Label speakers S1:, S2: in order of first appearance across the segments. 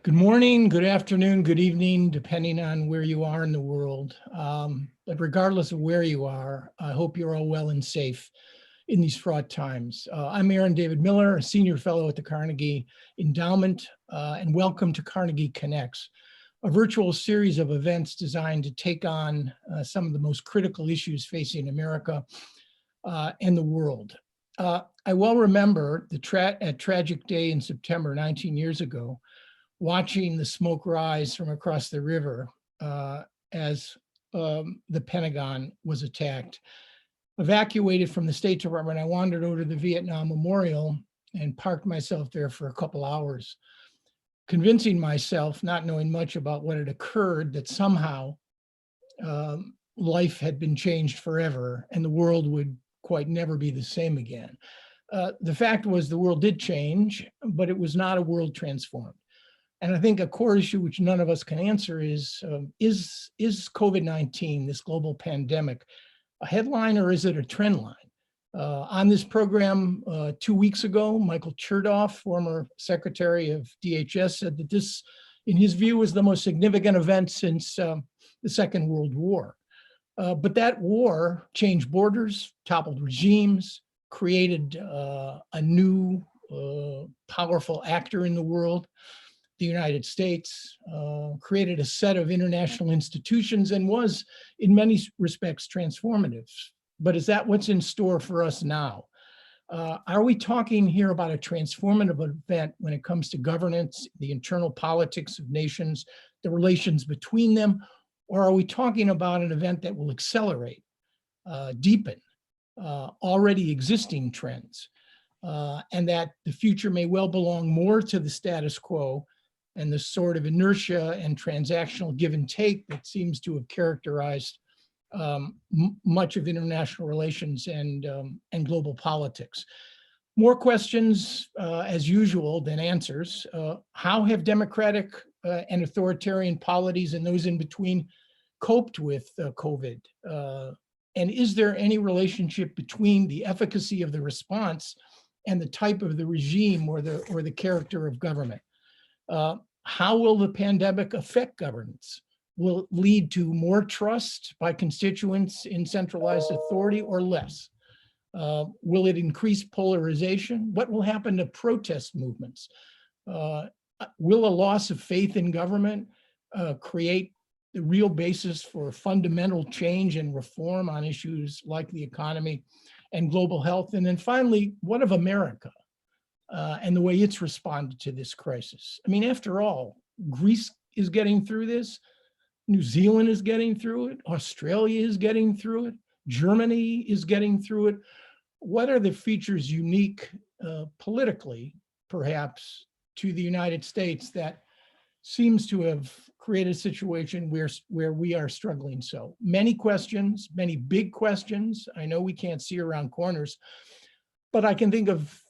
S1: Good morning, good afternoon, good evening, depending on where you are in the world. But regardless of where you are, I hope you're all well and safe in these fraught times. I'm Aaron David Miller, a senior fellow at the Carnegie Endowment, and welcome to Carnegie Connects, a virtual series of events designed to take on some of the most critical issues facing America and the world. I well remember the tragic day in September 19 years ago, watching the smoke rise from across the river as the Pentagon was attacked. Evacuated from the State Department, I wandered over to the Vietnam Memorial and parked myself there for a couple hours, convincing myself, not knowing much about what had occurred, that somehow life had been changed forever and the world would quite never be the same again. The fact was the world did change, but it was not a world transformed. And I think a core issue which none of us can answer is COVID-19, this global pandemic, a headline or is it a trend line? On this program 2 weeks ago, Michael Chertoff, former Secretary of DHS, said that this, in his view, was the most significant event since the Second World War. But that war changed borders, toppled regimes, created a new powerful actor in the world, the United States, created a set of international institutions and was, in many respects, transformative. But is that what's in store for us now? Are we talking here about a transformative event when it comes to governance, the internal politics of nations, the relations between them, or are we talking about an event that will accelerate, deepen already existing trends, and that the future may well belong more to the status quo and the sort of inertia and transactional give and take that seems to have characterized much of international relations and global politics? More questions, as usual, than answers. How have democratic and authoritarian polities and those in between coped with COVID? And is there any relationship between the efficacy of the response and the type of the regime or the character of government? How will the pandemic affect governance? Will it lead to more trust by constituents in centralized authority or less? Will it increase polarization? What will happen to protest movements? Will a loss of faith in government create the real basis for fundamental change and reform on issues like the economy and global health? And then finally, what of America? And the way it's responded to this crisis. I mean, after all, Greece is getting through this, New Zealand is getting through it, Australia is getting through it, Germany is getting through it. What are the features unique politically, perhaps, to the United States that seems to have created a situation where we are struggling? So many questions, many big questions. I know we can't see around corners, but I can think of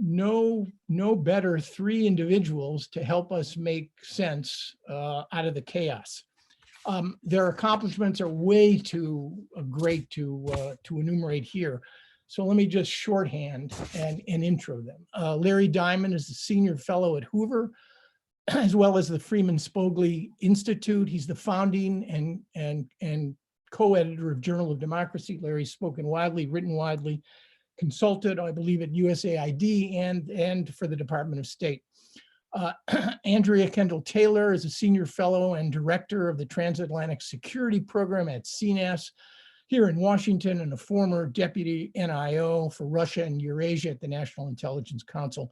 S1: no better three individuals to help us make sense out of the chaos. Their accomplishments are way too great to enumerate here. So let me just shorthand and intro them. Larry Diamond is the senior fellow at Hoover, as well as the Freeman Spogli Institute. He's the founding and co-editor of Journal of Democracy. Larry's spoken widely, written widely, consulted, I believe, at USAID and for the Department of State. Andrea Kendall-Taylor is a senior fellow and director of the Transatlantic Security Program at CNAS here in Washington, and a former deputy NIO for Russia and Eurasia at the National Intelligence Council.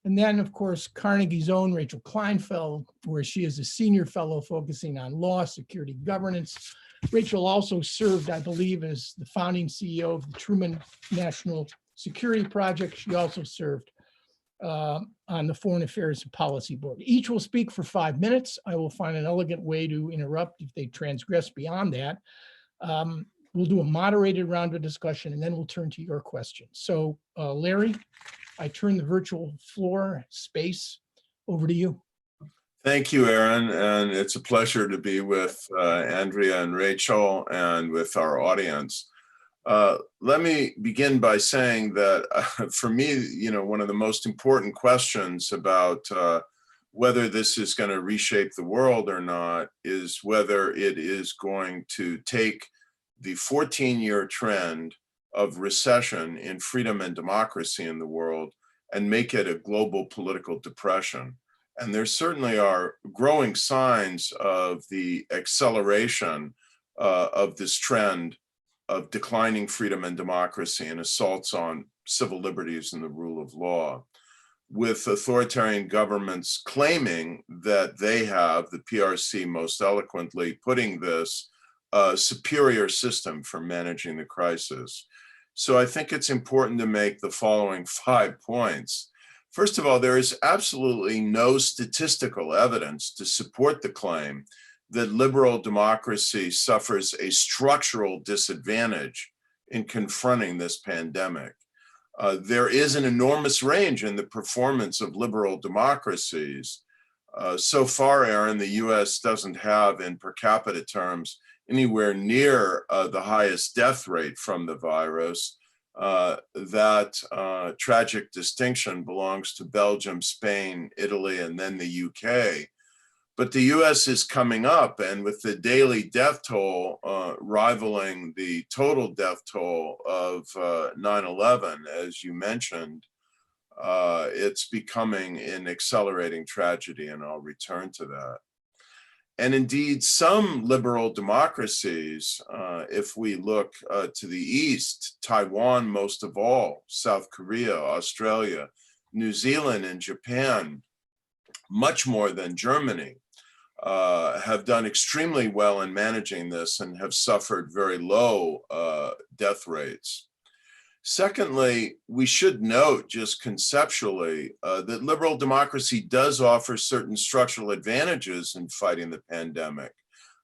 S1: And then, of course, Carnegie's own Rachel Kleinfeld, where she is a senior fellow focusing on law, security, governance. Rachel also served, I believe, as the founding CEO of the Truman National Security Project. She also served on the Foreign Affairs and Policy Board. Each will speak for 5 minutes. I will find an elegant way to interrupt if they transgress beyond that. We'll do a moderated round of discussion, and then we'll turn to your questions. So Larry, I turn the virtual floor space over to you.
S2: Thank you, Aaron, and it's a pleasure to be with Andrea and Rachel and with our audience. Let me begin by saying that for me, one of the most important questions about whether this is going to reshape the world or not is whether it is going to take the 14-year trend of recession in freedom and democracy in the world and make it a global political depression. And there certainly are growing signs of the acceleration of this trend of declining freedom and democracy and assaults on civil liberties and the rule of law, with authoritarian governments claiming that they have, the PRC most eloquently putting this, superior system for managing the crisis. So I think it's important to make the following 5 points. First of all, there is absolutely no statistical evidence to support the claim that liberal democracy suffers a structural disadvantage in confronting this pandemic. There is an enormous range in the performance of liberal democracies. So far, Aaron, the US doesn't have, in per capita terms, anywhere near the highest death rate from the virus. That tragic distinction belongs to Belgium, Spain, Italy, and then the UK. But the US is coming up, and with the daily death toll rivaling the total death toll of 9/11, as you mentioned, it's becoming an accelerating tragedy, and I'll return to that. And indeed, some liberal democracies, if we look to the east, Taiwan most of all, South Korea, Australia, New Zealand, and Japan, much more than Germany, have done extremely well in managing this and have suffered very low death rates. Secondly, we should note just conceptually that liberal democracy does offer certain structural advantages in fighting the pandemic.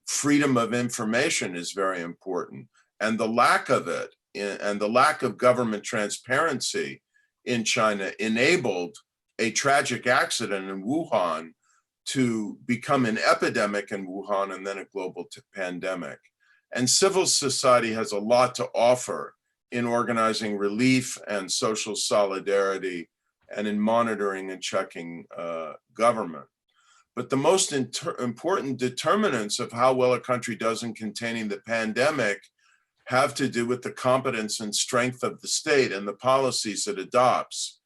S2: Freedom of information is very important, and the lack of it and the lack of government transparency in China enabled a tragic accident in Wuhan to become an epidemic in Wuhan and then a global pandemic. And civil society has a lot to offer in organizing relief and social solidarity and in monitoring and checking government. But the most important determinants of how well a country does in containing the pandemic have to do with the competence and strength of the state and the policies it adopts.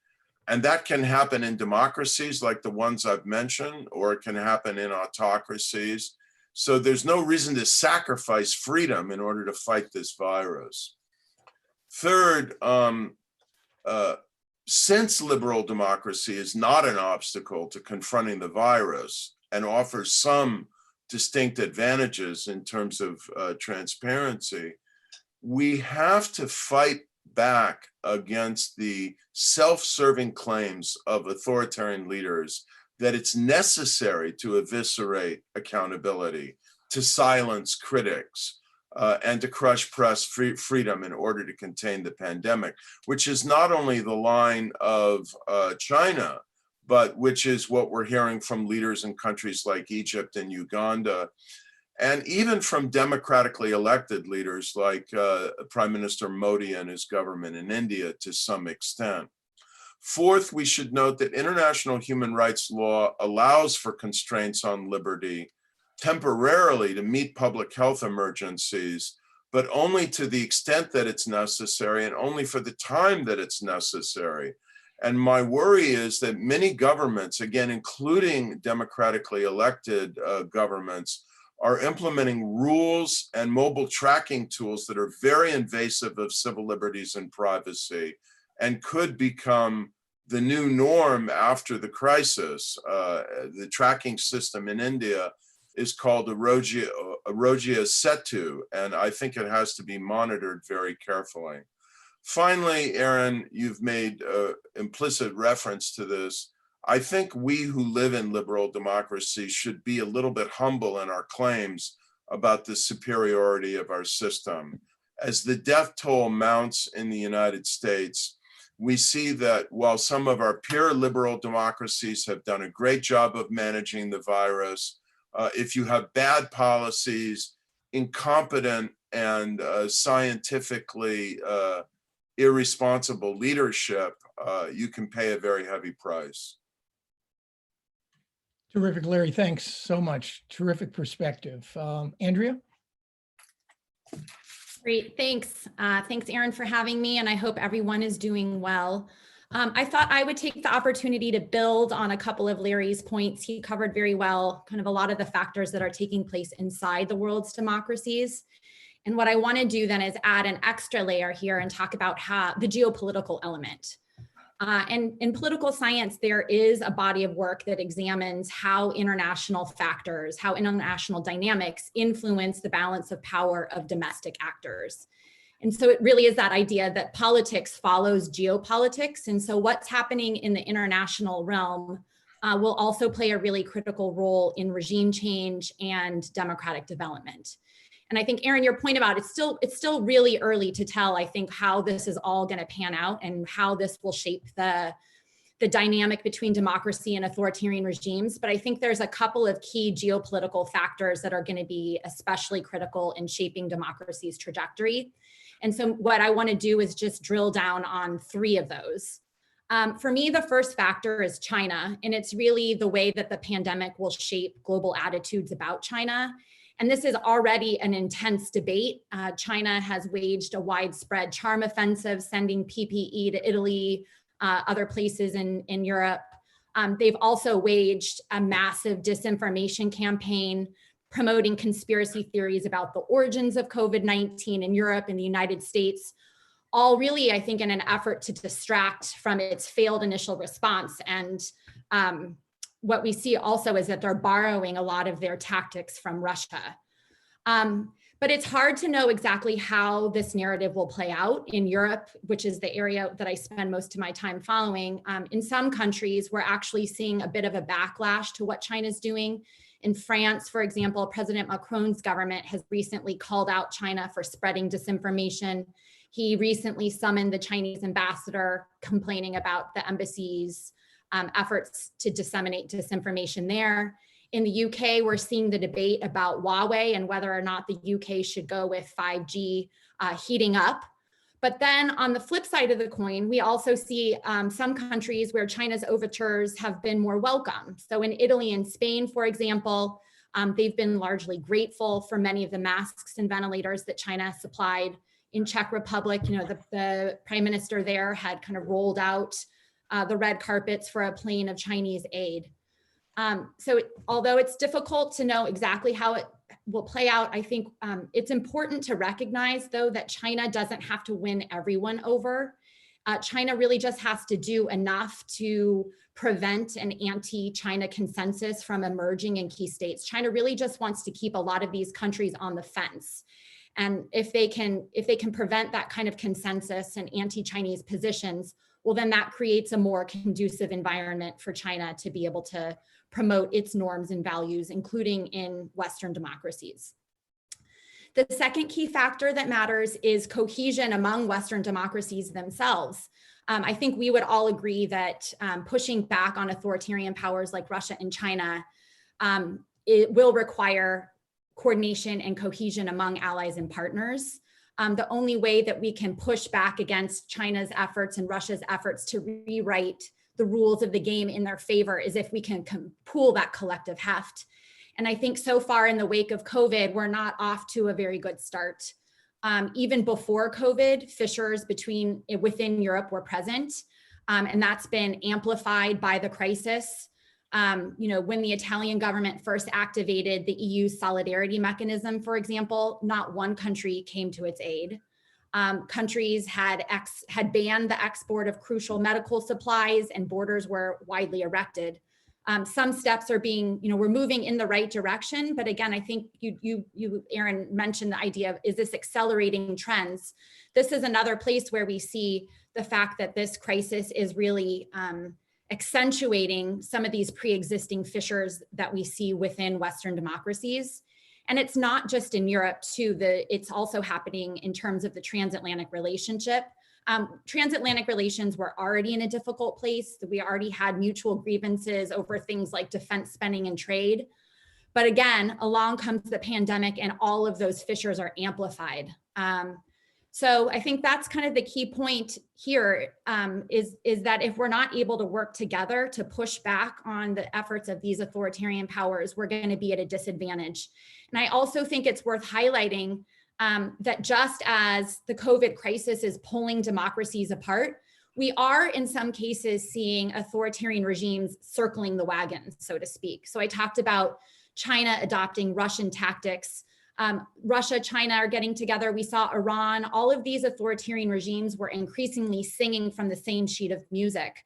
S2: And that can happen in democracies like the ones I've mentioned, or it can happen in autocracies. So there's no reason to sacrifice freedom in order to fight this virus. Third, since liberal democracy is not an obstacle to confronting the virus and offers some distinct advantages in terms of transparency, we have to fight back against the self-serving claims of authoritarian leaders that it's necessary to eviscerate accountability, to silence critics, and to crush press freedom in order to contain the pandemic, which is not only the line of China, but which is what we're hearing from leaders in countries like Egypt and Uganda, and even from democratically elected leaders like Prime Minister Modi and his government in India to some extent. Fourth, we should note that international human rights law allows for constraints on liberty temporarily to meet public health emergencies, but only to the extent that it's necessary and only for the time that it's necessary. And my worry is that many governments, again, including democratically elected governments, are implementing rules and mobile tracking tools that are very invasive of civil liberties and privacy and could become the new norm after the crisis. The tracking system in India is called Arogya Setu, and I think it has to be monitored very carefully. Finally, Aaron, you've made implicit reference to this. I think we who live in liberal democracy should be a little bit humble in our claims about the superiority of our system. As the death toll mounts in the United States, we see that while some of our peer liberal democracies have done a great job of managing the virus, if you have bad policies, incompetent and scientifically irresponsible leadership, you can pay a very heavy price.
S1: Terrific, Larry. Thanks so much. Terrific perspective. Andrea?
S3: Great, thanks. Thanks, Aaron, for having me, and I hope everyone is doing well. I thought I would take the opportunity to build on a couple of Larry's points. He covered very well kind of a lot of the factors that are taking place inside the world's democracies. And what I want to do then is add an extra layer here and talk about how the geopolitical element. And in political science, there is a body of work that examines how international factors, how international dynamics influence the balance of power of domestic actors. And so it really is that idea that politics follows geopolitics. And so what's happening in the international realm will also play a really critical role in regime change and democratic development. And I think, Aaron, your point about it's still really early to tell, I think, how this is all going to pan out and how this will shape the dynamic between democracy and authoritarian regimes. But I think there's a couple of key geopolitical factors that are going to be especially critical in shaping democracy's trajectory. And so what I want to do is just drill down on three of those. For me, the first factor is China, and it's really the way that the pandemic will shape global attitudes about China. And this is already an intense debate. China has waged a widespread charm offensive, sending PPE to Italy, other places in Europe. They've also waged a massive disinformation campaign, promoting conspiracy theories about the origins of COVID-19 in Europe and the United States, all really, I think, in an effort to distract from its failed initial response. And what we see also is that they're borrowing a lot of their tactics from Russia. But it's hard to know exactly how this narrative will play out in Europe, which is the area that I spend most of my time following. In some countries, we're actually seeing a bit of a backlash to what China's doing. In France, for example, President Macron's government has recently called out China for spreading disinformation. He recently summoned the Chinese ambassador, complaining about the embassy's efforts to disseminate disinformation there. In the UK, we're seeing the debate about Huawei and whether or not the UK should go with 5G heating up. But then on the flip side of the coin, we also see some countries where China's overtures have been more welcome. So in Italy and Spain, for example, they've been largely grateful for many of the masks and ventilators that China supplied. In Czech Republic, the prime minister there had kind of rolled out the red carpets for a plane of Chinese aid. Although it's difficult to know exactly how it will play out, I think it's important to recognize, though, that China doesn't have to win everyone over. China really just has to do enough to prevent an anti-China consensus from emerging in key states. China really just wants to keep a lot of these countries on the fence. And if they can prevent that kind of consensus and anti-Chinese positions, well, then that creates a more conducive environment for China to be able to promote its norms and values, including in Western democracies. The second key factor that matters is cohesion among Western democracies themselves. I think we would all agree that pushing back on authoritarian powers like Russia and China, it will require coordination and cohesion among allies and partners. The only way that we can push back against China's efforts and Russia's efforts to rewrite the rules of the game in their favor is if we can pool that collective heft. And I think so far in the wake of COVID, we're not off to a very good start. Even before COVID, fissures within Europe were present, and that's been amplified by the crisis. When the Italian government first activated the EU solidarity mechanism, for example, not one country came to its aid. Countries had banned the export of crucial medical supplies, and borders were widely erected. Some steps are we're moving in the right direction, but again, I think you, Aaron, mentioned the idea of, is this accelerating trends? This is another place where we see the fact that this crisis is really accentuating some of these pre-existing fissures that we see within Western democracies. And it's not just in Europe too, it's also happening in terms of the transatlantic relationship. Transatlantic relations were already in a difficult place. We already had mutual grievances over things like defense spending and trade. But again, along comes the pandemic and all of those fissures are amplified. So I think that's kind of the key point here, is that if we're not able to work together to push back on the efforts of these authoritarian powers, we're going to be at a disadvantage. And I also think it's worth highlighting that just as the COVID crisis is pulling democracies apart, we are in some cases seeing authoritarian regimes circling the wagons, so to speak. So I talked about China adopting Russian tactics. Russia, China are getting together. We saw Iran. All of these authoritarian regimes were increasingly singing from the same sheet of music.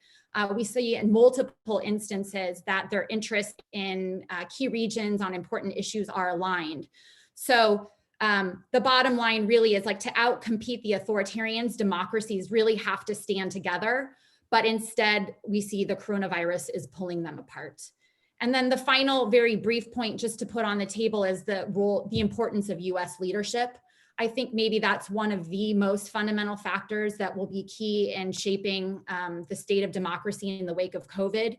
S3: We see in multiple instances that their interests in key regions on important issues are aligned. So the bottom line really is, like, to outcompete the authoritarians, democracies really have to stand together. But instead, we see the coronavirus is pulling them apart. And then the final very brief point just to put on the table is the importance of US leadership. I think maybe that's one of the most fundamental factors that will be key in shaping the state of democracy in the wake of COVID.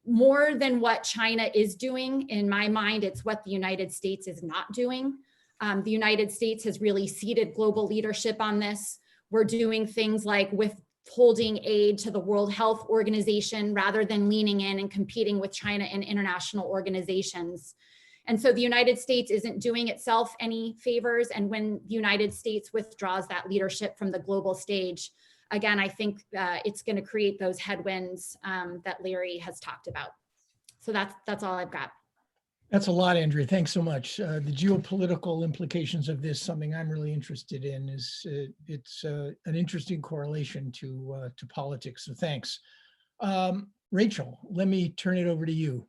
S3: More than what China is doing, in my mind, it's what the United States is not doing. The United States has really ceded global leadership on this. We're doing things like withholding aid to the World Health Organization rather than leaning in and competing with China in international organizations. And so the United States isn't doing itself any favors. And when the United States withdraws that leadership from the global stage, again, I think it's going to create those headwinds that Larry has talked about. So that's all I've got.
S1: That's a lot, Andrea. Thanks so much. The geopolitical implications of this, something I'm really interested in, is it's an interesting correlation to politics. So thanks. Rachel, let me turn it over to you.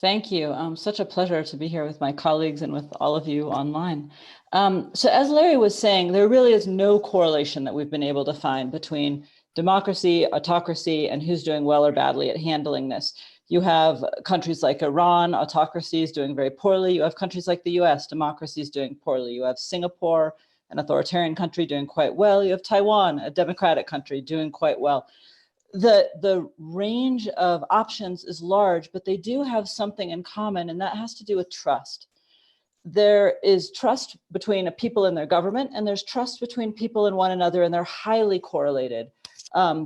S4: Thank you. Such a pleasure to be here with my colleagues and with all of you online. So as Larry was saying, there really is no correlation that we've been able to find between democracy, autocracy, and who's doing well or badly at handling this. You have countries like Iran, autocracies doing very poorly. You have countries like the US, democracies doing poorly. You have Singapore, an authoritarian country, doing quite well. You have Taiwan, a democratic country, doing quite well. The range of options is large, but they do have something in common, and that has to do with trust. There is trust between people and their government, and there's trust between people and one another, and they're highly correlated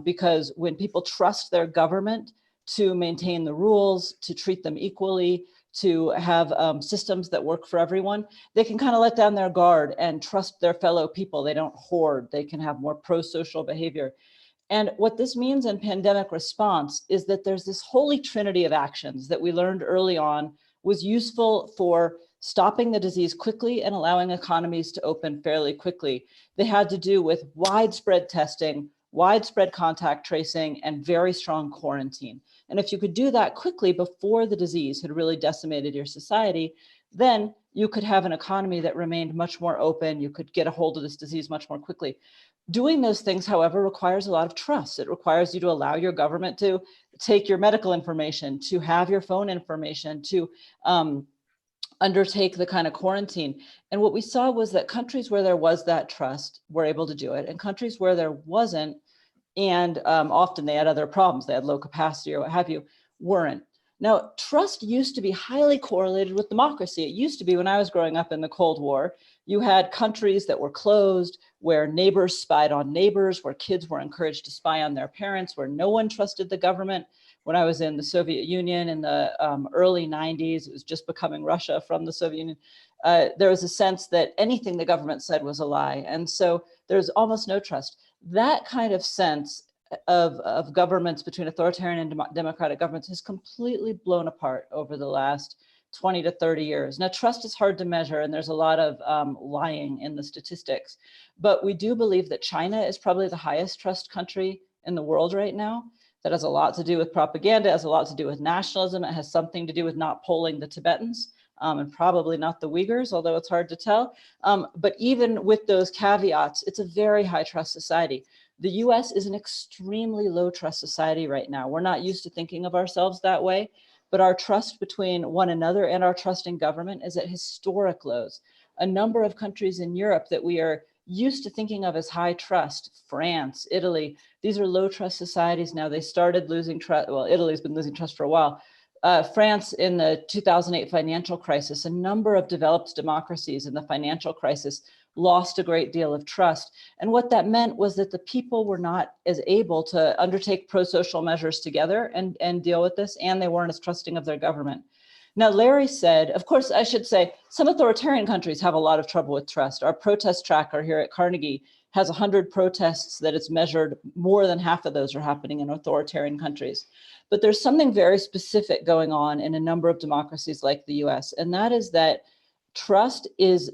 S4: because when people trust their government to maintain the rules, to treat them equally, to have systems that work for everyone, they can kind of let down their guard and trust their fellow people. They don't hoard. They can have more pro-social behavior. And what this means in pandemic response is that there's this holy trinity of actions that we learned early on was useful for stopping the disease quickly and allowing economies to open fairly quickly. They had to do with widespread testing, widespread contact tracing, and very strong quarantine. And if you could do that quickly before the disease had really decimated your society, then you could have an economy that remained much more open. You could get a hold of this disease much more quickly. Doing those things, however, requires a lot of trust. It requires you to allow your government to take your medical information, to have your phone information, to undertake the kind of quarantine. And what we saw was that countries where there was that trust were able to do it, and countries where there wasn't, and often they had other problems, they had low capacity or what have you, weren't. Now, trust used to be highly correlated with democracy. It used to be when I was growing up in the Cold War, you had countries that were closed, where neighbors spied on neighbors, where kids were encouraged to spy on their parents, where no one trusted the government. When I was in the Soviet Union in the early 90s, it was just becoming Russia from the Soviet Union. There was a sense that anything the government said was a lie. And so there's almost no trust. That kind of sense of governments between authoritarian and democratic governments has completely blown apart over the last 20 to 30 years. Now, trust is hard to measure, and there's a lot of lying in the statistics. But we do believe that China is probably the highest trust country in the world right now. That has a lot to do with propaganda, it has a lot to do with nationalism. It has something to do with not polling the Tibetans and probably not the Uyghurs, although it's hard to tell. But even with those caveats, it's a very high trust society. The US is an extremely low trust society right now. We're not used to thinking of ourselves that way, but our trust between one another and our trust in government is at historic lows. A number of countries in Europe that we are used to thinking of as high trust, France, Italy, these are low trust societies now. They started losing trust, well, Italy's been losing trust for a while. France in the 2008 financial crisis, a number of developed democracies in the financial crisis lost a great deal of trust. And what that meant was that the people were not as able to undertake pro-social measures together and deal with this, and they weren't as trusting of their government. Now, Larry said, of course, I should say, some authoritarian countries have a lot of trouble with trust. Our protest tracker here at Carnegie has 100 protests that it's measured. More than half of those are happening in authoritarian countries. But there's something very specific going on in a number of democracies like the US, and that is that trust is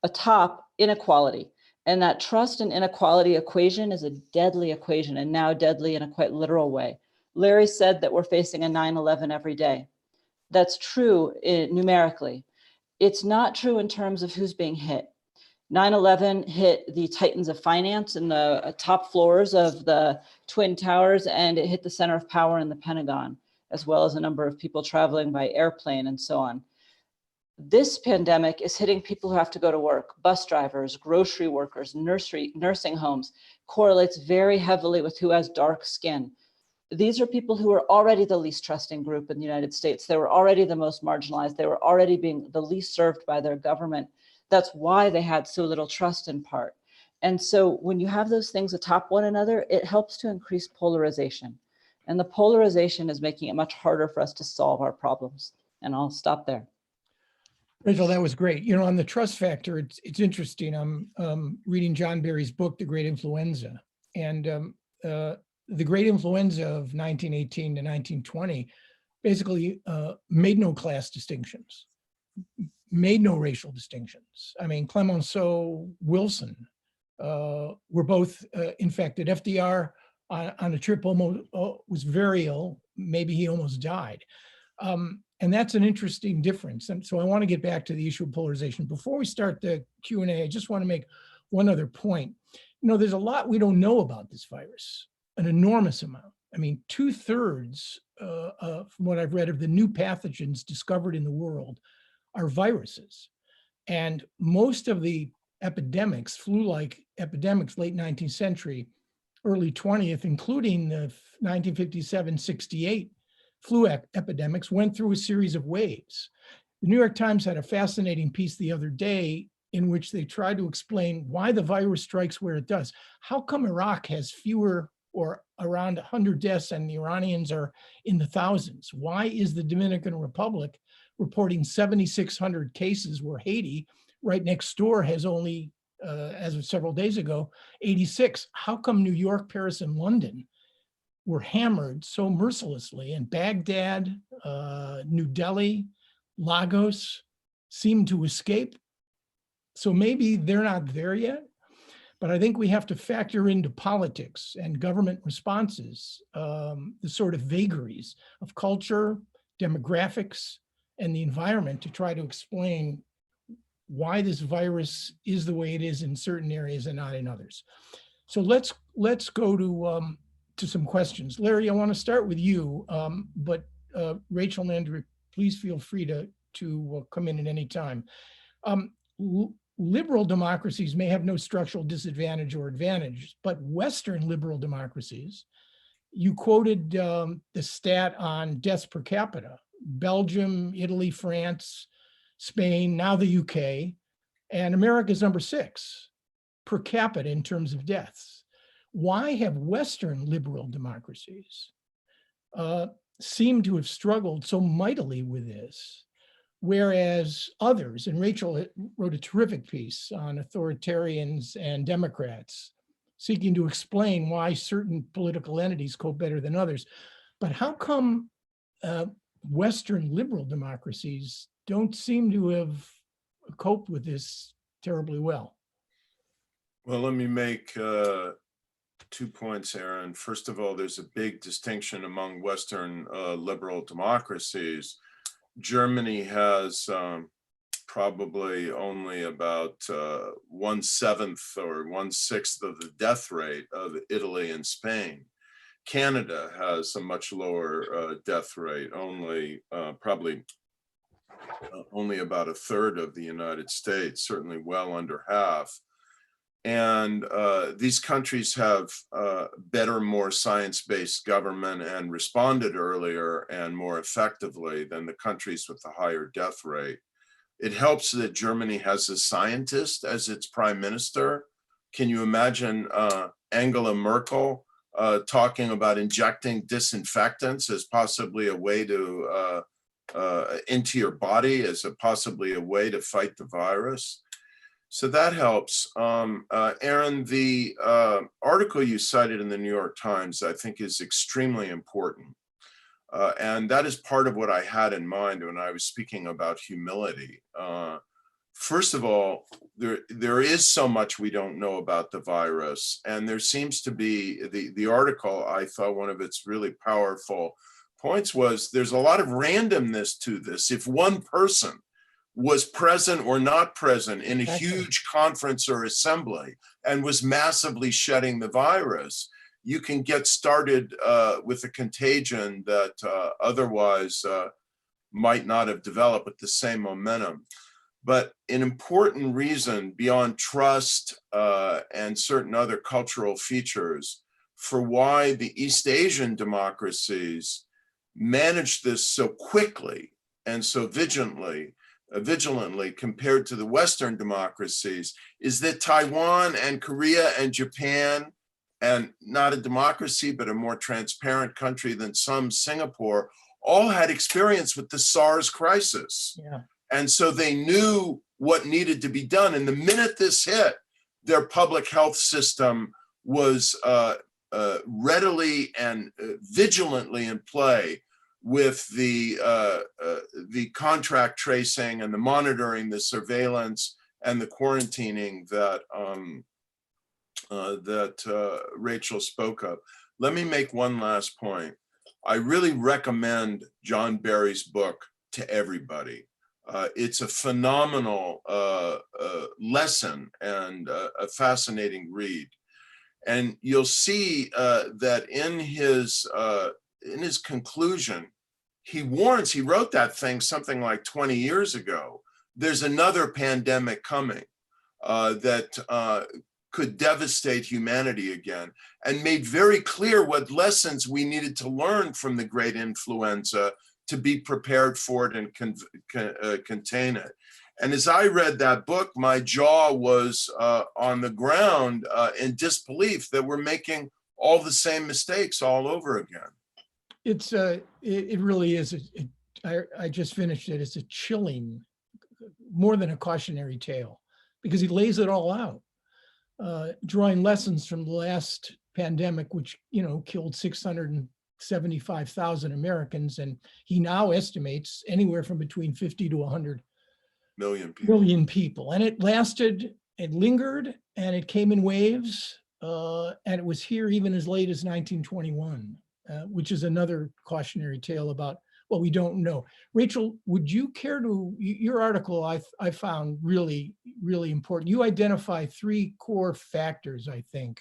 S4: atop inequality. And that trust and inequality equation is a deadly equation, and now deadly in a quite literal way. Larry said that we're facing a 9/11 every day. That's true numerically. It's not true in terms of who's being hit. 9/11 hit the titans of finance in the top floors of the Twin Towers, and it hit the center of power in the Pentagon, as well as a number of people traveling by airplane and so on. This pandemic is hitting people who have to go to work, bus drivers, grocery workers, nursing homes, correlates very heavily with who has dark skin. These are people who are already the least trusting group in the United States. They were already the most marginalized. They were already being the least served by their government. That's why they had so little trust in part. And so when you have those things atop one another, it helps to increase polarization. And the polarization is making it much harder for us to solve our problems. And I'll stop there.
S1: Rachel, that was great. You know, on the trust factor, it's interesting. I'm reading John Barry's book, The Great Influenza. And the Great Influenza of 1918 to 1920 basically made no class distinctions, made no racial distinctions. I mean, Clemenceau, Wilson were both infected. FDR on a trip almost was very ill. Maybe he almost died. And that's an interesting difference. And so I want to get back to the issue of polarization. Before we start the Q&A, I just want to make one other point. You know, there's a lot we don't know about this virus, an enormous amount. I mean, 2/3 from what I've read of the new pathogens discovered in the world are viruses. And most of the epidemics, flu-like epidemics, late 19th century, early 20th, including the 1957-68 flu epidemics, went through a series of waves. The New York Times had a fascinating piece the other day in which they tried to explain why the virus strikes where it does. How come Iraq has fewer or around 100 deaths and the Iranians are in the thousands? Why is the Dominican Republic reporting 7,600 cases where Haiti, right next door, has only, as of several days ago, 86? How come New York, Paris, and London were hammered so mercilessly, and Baghdad, New Delhi, Lagos seem to escape? So maybe they're not there yet, but I think we have to factor into politics and government responses, the sort of vagaries of culture, demographics, and the environment to try to explain why this virus is the way it is in certain areas and not in others. So let's go to some questions. Larry, I want to start with you, but Rachel and Andrea, please feel free to come in at any time. Liberal democracies may have no structural disadvantage or advantage, but Western liberal democracies, you quoted the stat on deaths per capita, Belgium, Italy, France, Spain, now the UK, and America's number 6 per capita in terms of deaths. Why have Western liberal democracies seem to have struggled so mightily with this, whereas others, and Rachel wrote a terrific piece on authoritarians and Democrats, seeking to explain why certain political entities cope better than others. But how come Western liberal democracies don't seem to have coped with this terribly well?
S2: Well, let me make 2 points, Aaron. First of all, there's a big distinction among Western liberal democracies. Germany has probably only about 1/7 or 1/6 of the death rate of Italy and Spain. Canada has a much lower death rate, only probably only about 1/3 of the United States, certainly well under half. And these countries have better, more science-based government and responded earlier and more effectively than the countries with the higher death rate. It helps that Germany has a scientist as its prime minister. Can you imagine Angela Merkel talking about injecting disinfectants as possibly a way to into your body, as possibly a way to fight the virus? So that helps. Aaron, the article you cited in the New York Times, I think, is extremely important. And that is part of what I had in mind when I was speaking about humility. First of all, there is so much we don't know about the virus. And there seems to be, the article, I thought one of its really powerful points was there's a lot of randomness to this. If one person was present or not present in a huge conference or assembly and was massively shedding the virus, you can get started with a contagion that otherwise might not have developed with the same momentum. But an important reason beyond trust and certain other cultural features for why the East Asian democracies managed this so quickly and so vigilantly compared to the Western democracies is that Taiwan and Korea and Japan, and not a democracy, but a more transparent country than some, Singapore, all had experience with the SARS crisis.
S1: Yeah.
S2: And so they knew what needed to be done. And the minute this hit, their public health system was readily and vigilantly in play with the contract tracing and the monitoring, the surveillance and the quarantining that Rachel spoke of. Let me make one last point. I really recommend John Barry's book to everybody. It's a phenomenal lesson and a fascinating read. And you'll see that in his conclusion, he warns, he wrote that thing something like 20 years ago, there's another pandemic coming that could devastate humanity again, and made very clear what lessons we needed to learn from the Great Influenza to be prepared for it and contain it. And as I read that book, my jaw was on the ground in disbelief that we're making all the same mistakes all over again.
S1: It's it really is. I just finished it. It's a chilling, more than a cautionary tale, because he lays it all out, drawing lessons from the last pandemic, which killed 675,000 Americans, and he now estimates anywhere from between 50 to 100 million people. And it lasted, it lingered, and it came in waves, and it was here even as late as 1921. Which is another cautionary tale about what we don't know. Rachel, would you care to, your article I found really, really important. You identify 3 core factors, I think,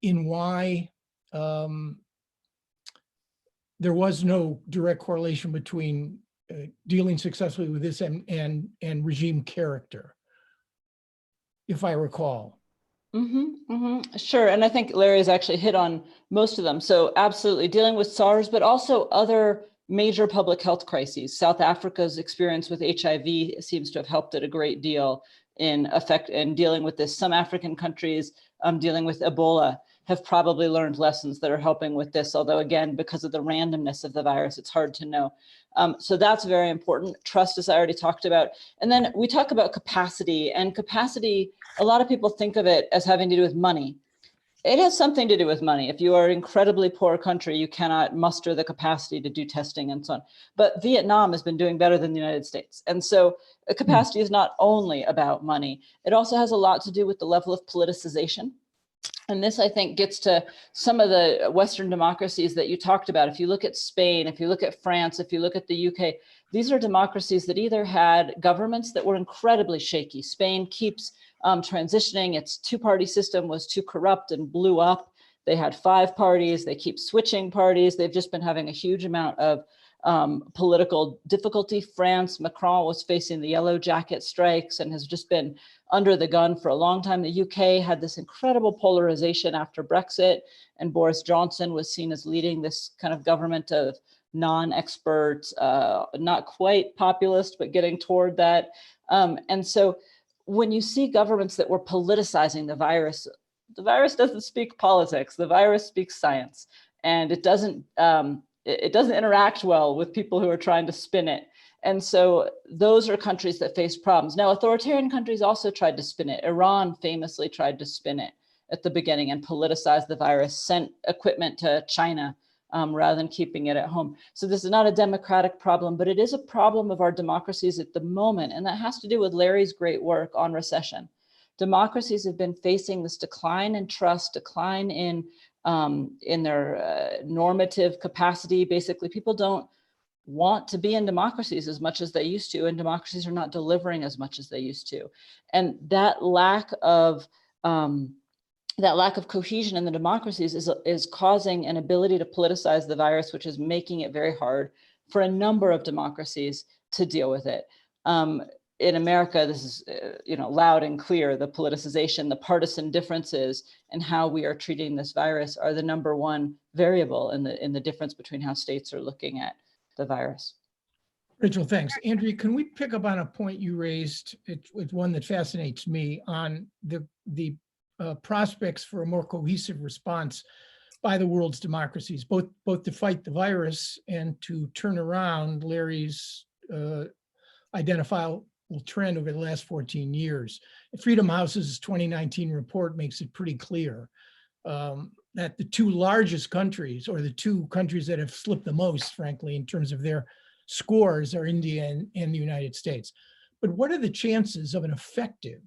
S1: in why there was no direct correlation between dealing successfully with this and regime character, if I recall.
S4: Sure. And I think Larry has actually hit on most of them. So absolutely dealing with SARS, but also other major public health crises. South Africa's experience with HIV seems to have helped it a great deal in dealing with this. Some African countries dealing with Ebola have probably learned lessons that are helping with this. Although again, because of the randomness of the virus, it's hard to know. So that's very important. Trust, as I already talked about. And then we talk about capacity, and capacity, a lot of people think of it as having to do with money. It has something to do with money. If you are an incredibly poor country, you cannot muster the capacity to do testing and so on. But Vietnam has been doing better than the United States. And so capacity is not only about money. It also has a lot to do with the level of politicization. And this, I think, gets to some of the Western democracies that you talked about. If you look at Spain, if you look at France, if you look at the UK, these are democracies that either had governments that were incredibly shaky. Spain keeps transitioning. Its 2-party system was too corrupt and blew up. They had 5 parties. They keep switching parties. They've just been having a huge amount of political difficulty. France, Macron was facing the yellow jacket strikes and has just been under the gun for a long time. The UK had this incredible polarization after Brexit, and Boris Johnson was seen as leading this kind of government of non-expert, not quite populist, but getting toward that. And so when you see governments that were politicizing the virus doesn't speak politics, the virus speaks science, and it doesn't interact well with people who are trying to spin it. And so those are countries that face problems. Now, authoritarian countries also tried to spin it. Iran famously tried to spin it at the beginning and politicize the virus, sent equipment to China rather than keeping it at home. So this is not a democratic problem, but it is a problem of our democracies at the moment. And that has to do with Larry's great work on recession. Democracies have been facing this decline in trust, decline in their normative capacity. Basically, people don't want to be in democracies as much as they used to, and democracies are not delivering as much as they used to. And that lack of cohesion in the democracies is causing an ability to politicize the virus, which is making it very hard for a number of democracies to deal with it. In America, this is loud and clear. The politicization, the partisan differences, and how we are treating this virus are the number one variable in the difference between how states are looking at the virus.
S1: Rachel, thanks. Andrea, can we pick up on a point you raised? It's one that fascinates me on the prospects for a more cohesive response by the world's democracies, both to fight the virus and to turn around Larry's identifiable trend over the last 14 years. Freedom House's 2019 report makes it pretty clear that the two largest countries, or the two countries that have slipped the most, frankly, in terms of their scores, are India and the United States. But what are the chances of an effective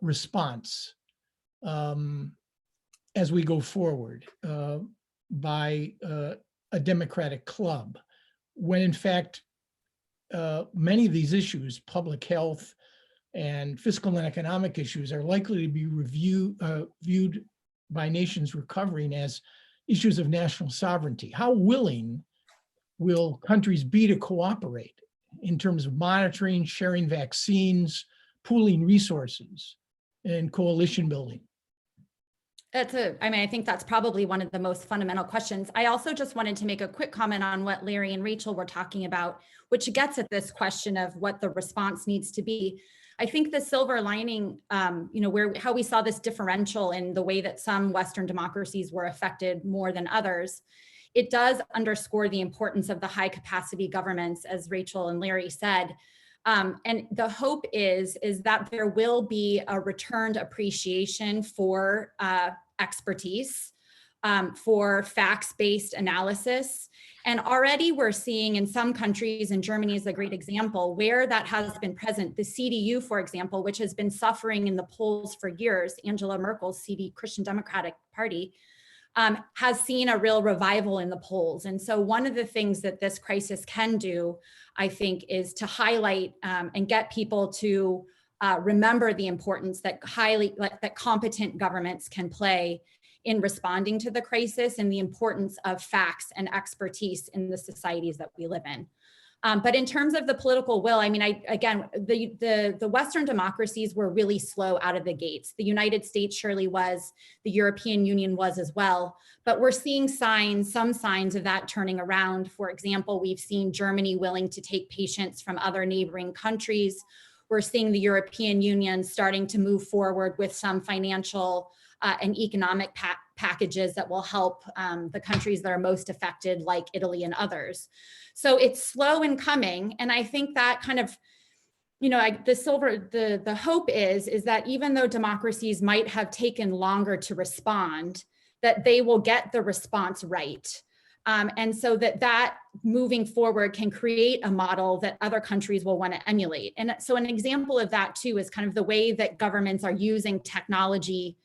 S1: response as we go forward by a democratic club, when in fact many of these issues, public health and fiscal and economic issues, are likely to be viewed by nations recovering as issues of national sovereignty? How willing will countries be to cooperate in terms of monitoring, sharing vaccines, pooling resources, and coalition building?
S3: I think that's probably one of the most fundamental questions. I also just wanted to make a quick comment on what Larry and Rachel were talking about, which gets at this question of what the response needs to be. I think the silver lining, how we saw this differential in the way that some Western democracies were affected more than others, it does underscore the importance of the high capacity governments, as Rachel and Larry said. And the hope is that there will be a returned appreciation for expertise, for facts-based analysis. And already we're seeing in some countries, and Germany is a great example, where that has been present. The CDU, for example, which has been suffering in the polls for years, Angela Merkel's Christian Democratic Party, has seen a real revival in the polls. And so one of the things that this crisis can do, I think, is to highlight and get people to remember the importance that competent governments can play in responding to the crisis, and the importance of facts and expertise in the societies that we live in. But in terms of the political will, the Western democracies were really slow out of the gates. The United States surely was, the European Union was as well, but we're seeing some signs of that turning around. For example, we've seen Germany willing to take patients from other neighboring countries. We're seeing the European Union starting to move forward with some financial and economic packages that will help the countries that are most affected, like Italy and others. So it's slow in coming. And I think that kind of, the hope is that even though democracies might have taken longer to respond, that they will get the response right. And so that moving forward can create a model that other countries will want to emulate. And so an example of that too is kind of the way that governments are using technology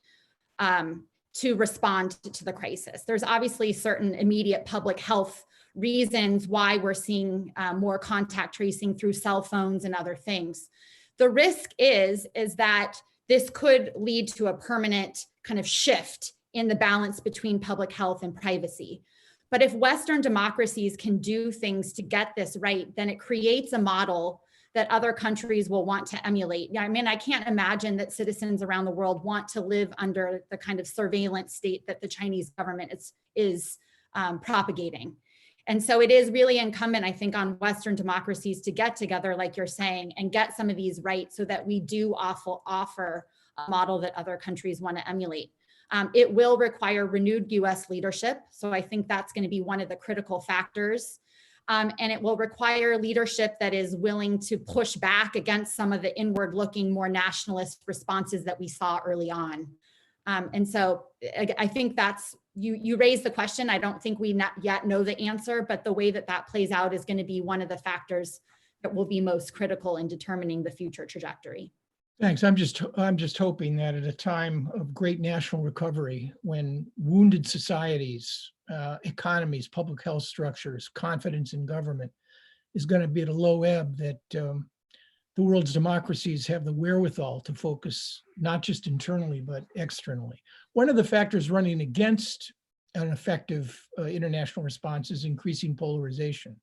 S3: to respond to the crisis. There's obviously certain immediate public health reasons why we're seeing more contact tracing through cell phones and other things. The risk is that this could lead to a permanent kind of shift in the balance between public health and privacy. But if Western democracies can do things to get this right, then it creates a model that other countries will want to emulate. Yeah, I mean, I can't imagine that citizens around the world want to live under the kind of surveillance state that the Chinese government is propagating. And so it is really incumbent, I think, on Western democracies to get together, like you're saying, and get some of these right so that we do offer a model that other countries want to emulate. It will require renewed US leadership. So I think that's going to be one of the critical factors. And it will require leadership that is willing to push back against some of the inward-looking, more nationalist responses that we saw early on. And so I think that's, you raised the question. I don't think we not yet know the answer, but the way that that plays out is going to be one of the factors that will be most critical in determining the future trajectory.
S1: Thanks. I'm just hoping that at a time of great national recovery, when wounded societies, economies, public health structures, confidence in government is going to be at a low ebb, that the world's democracies have the wherewithal to focus not just internally, but externally. One of the factors running against an effective international response is increasing polarization.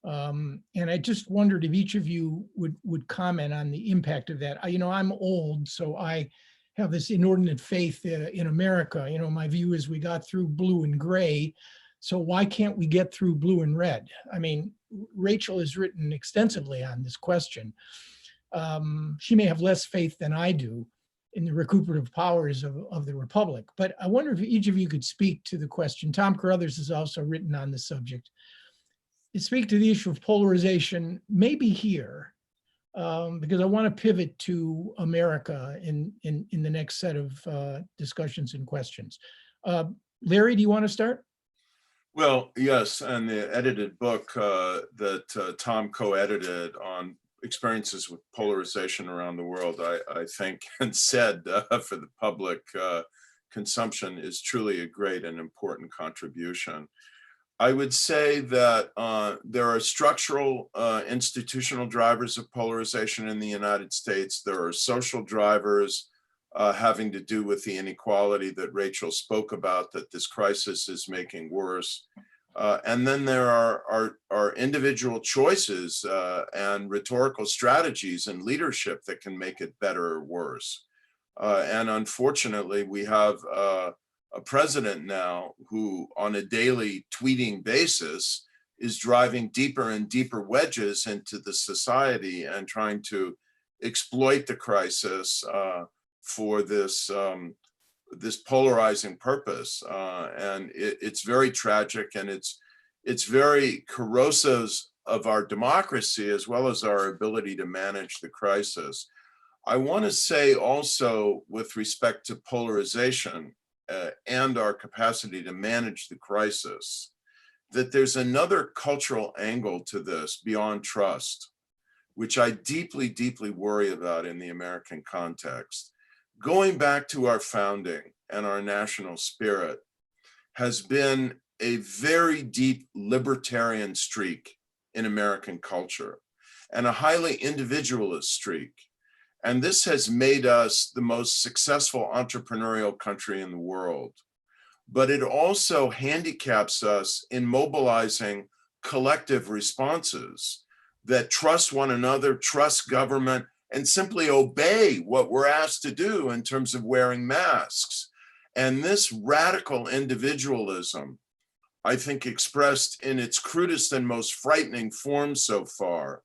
S1: And I just wondered if each of you would comment on the impact of that. I'm old, so I have this inordinate faith in America. My view is we got through blue and gray, so why can't we get through blue and red? I mean, Rachel has written extensively on this question. She may have less faith than I do in the recuperative powers of the Republic, but I wonder if each of you could speak to the question. Tom Carruthers has also written on the subject. Speak to the issue of polarization, maybe here, because I want to pivot to America in the next set of discussions and questions. Larry, do you want to start?
S2: Well, yes, and the edited book that Tom co-edited on experiences with polarization around the world, I think, and said for the public consumption is truly a great and important contribution. I would say that there are structural institutional drivers of polarization in the United States. There are social drivers having to do with the inequality that Rachel spoke about, that this crisis is making worse. And then there are individual choices and rhetorical strategies and leadership that can make it better or worse. And unfortunately, we have a president now who, on a daily tweeting basis, is driving deeper and deeper wedges into the society and trying to exploit the crisis for this this polarizing purpose. And it's very tragic, and it's very corrosive of our democracy as well as our ability to manage the crisis. I want to say also, with respect to polarization and our capacity to manage the crisis, that there's another cultural angle to this beyond trust, which I deeply, deeply worry about in the American context. Going back to our founding and our national spirit has been a very deep libertarian streak in American culture and a highly individualist streak. And this has made us the most successful entrepreneurial country in the world. But it also handicaps us in mobilizing collective responses that trust one another, trust government, and simply obey what we're asked to do in terms of wearing masks. And this radical individualism, I think, expressed in its crudest and most frightening form so far,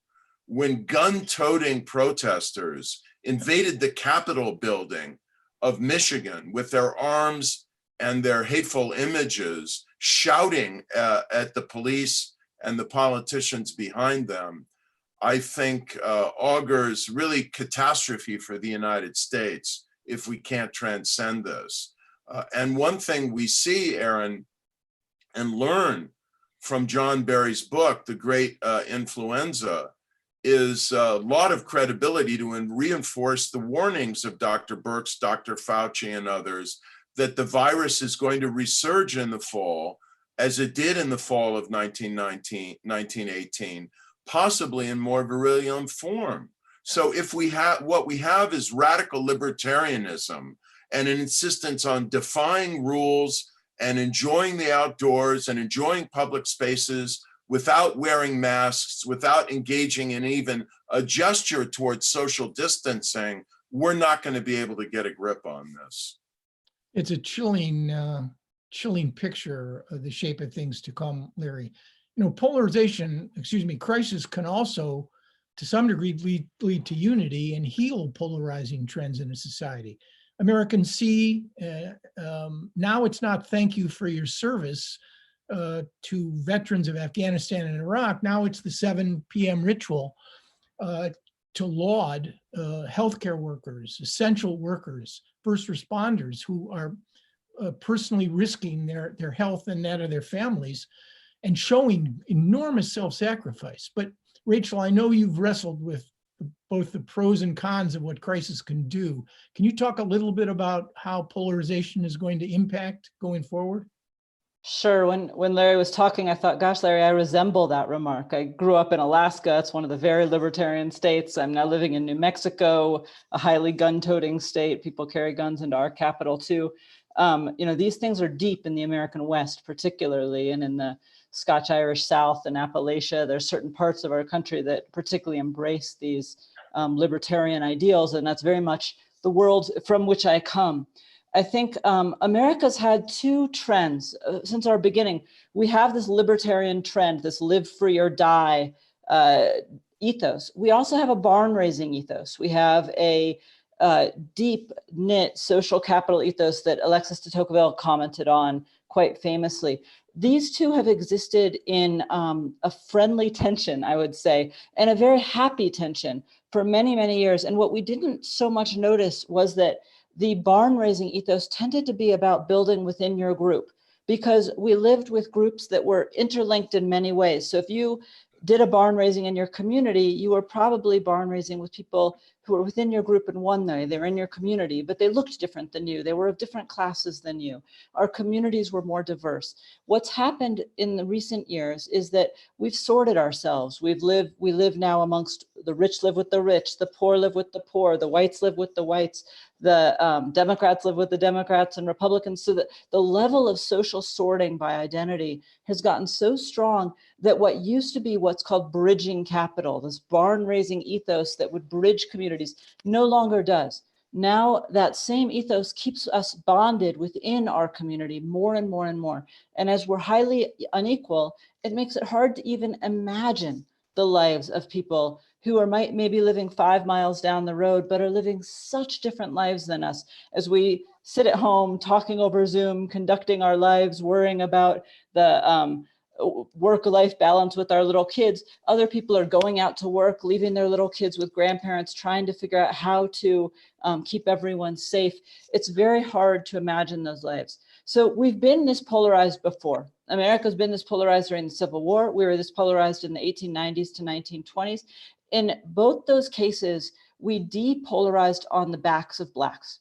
S2: when gun-toting protesters invaded the Capitol building of Michigan with their arms and their hateful images, shouting at the police and the politicians behind them, I think augurs really catastrophe for the United States if we can't transcend this. And one thing we see, Aaron, and learn from John Barry's book, The Great Influenza, is a lot of credibility to reinforce the warnings of Dr. Birx, Dr. Fauci, and others that the virus is going to resurge in the fall, as it did in the fall of 1918, possibly in more virulent form. So if we have, what we have is radical libertarianism and an insistence on defying rules and enjoying the outdoors and enjoying public spaces without wearing masks, without engaging in even a gesture towards social distancing, we're not going to be able to get a grip on this.
S1: It's a chilling picture of the shape of things to come, Larry. polarization, crisis can also, to some degree, lead to unity and heal polarizing trends in a society. Americans see, now it's not thank you for your service to veterans of Afghanistan and Iraq. Now it's the 7 p.m. ritual to laud healthcare workers, essential workers, first responders who are personally risking their health and that of their families and showing enormous self-sacrifice. But Rachel, I know you've wrestled with both the pros and cons of what crisis can do. Can you talk a little bit about how polarization is going to impact going forward?
S4: Sure. When Larry was talking, I thought, gosh, Larry, I resemble that remark. I grew up in Alaska. It's one of the very libertarian states. I'm now living in New Mexico, a highly gun-toting state. People carry guns into our capital too. These things are deep in the American West, particularly, and in the Scotch-Irish South and Appalachia. There's certain parts of our country that particularly embrace these libertarian ideals, and that's very much the world from which I come. I think America's had two trends since our beginning. We have this libertarian trend, this live free or die ethos. We also have a barn raising ethos. We have a deep knit social capital ethos that Alexis de Tocqueville commented on quite famously. These two have existed in a friendly tension, I would say, and a very happy tension for many, many years. And what we didn't so much notice was that the barn raising ethos tended to be about building within your group, because we lived with groups that were interlinked in many ways. So if you did a barn raising in your community, you were probably barn raising with people who were within your group in one way. They were in your community, but they looked different than you. They were of different classes than you. Our communities were more diverse. What's happened in the recent years is that we've sorted ourselves. We live now amongst the rich live with the rich, the poor live with the poor, the whites live with the whites, the Democrats live with the Democrats and Republicans. So that the level of social sorting by identity has gotten so strong that what used to be what's called bridging capital, this barn raising ethos that would bridge communities, no longer does. Now that same ethos keeps us bonded within our community more and more and more. And as we're highly unequal, it makes it hard to even imagine the lives of people who are maybe living 5 miles down the road, but are living such different lives than us. As we sit at home, talking over Zoom, conducting our lives, worrying about the work-life balance with our little kids, other people are going out to work, leaving their little kids with grandparents, trying to figure out how to keep everyone safe. It's very hard to imagine those lives. So we've been this polarized before. America's been this polarized during the Civil War. We were this polarized in the 1890s to 1920s. In both those cases, we depolarized on the backs of Blacks.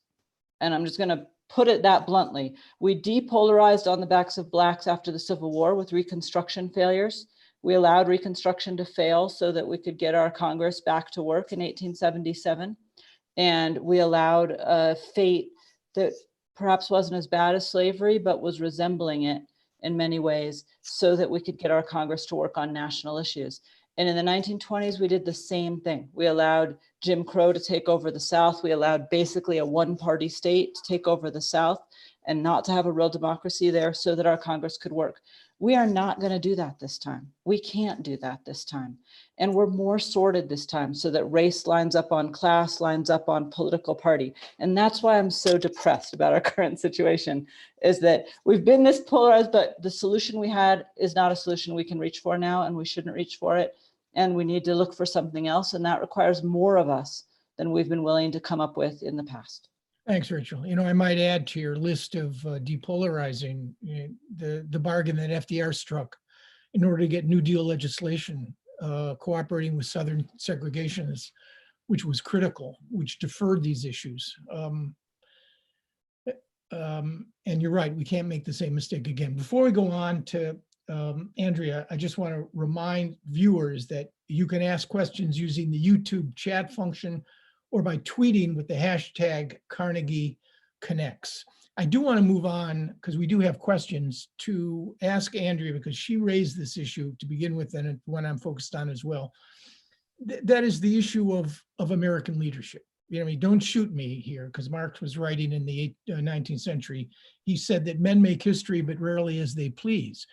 S4: And I'm just going to put it that bluntly. We depolarized on the backs of Blacks after the Civil War with Reconstruction failures. We allowed Reconstruction to fail so that we could get our Congress back to work in 1877. And we allowed a fate that perhaps wasn't as bad as slavery, but was resembling it in many ways so that we could get our Congress to work on national issues. And in the 1920s, we did the same thing. We allowed Jim Crow to take over the South. We allowed basically a one-party state to take over the South and not to have a real democracy there so that our Congress could work. We are not going to do that this time. We can't do that this time. And we're more sorted this time so that race lines up on class, lines up on political party. And that's why I'm so depressed about our current situation, is that we've been this polarized, but the solution we had is not a solution we can reach for now, and we shouldn't reach for it. And we need to look for something else. And that requires more of us than we've been willing to come up with in the past.
S1: Thanks, Rachel. I might add to your list of depolarizing the bargain that FDR struck in order to get New Deal legislation, cooperating with Southern segregationists, which was critical, which deferred these issues. And you're right, we can't make the same mistake again. Before we go on to Andrea, I just want to remind viewers that you can ask questions using the YouTube chat function or by tweeting with the hashtag Carnegie Connects. I do want to move on, because we do have questions, to ask Andrea, because she raised this issue to begin with, and one I'm focused on as well. That is the issue of American leadership. Don't shoot me here, because Marx was writing in the 19th century. He said that men make history, but rarely as they please.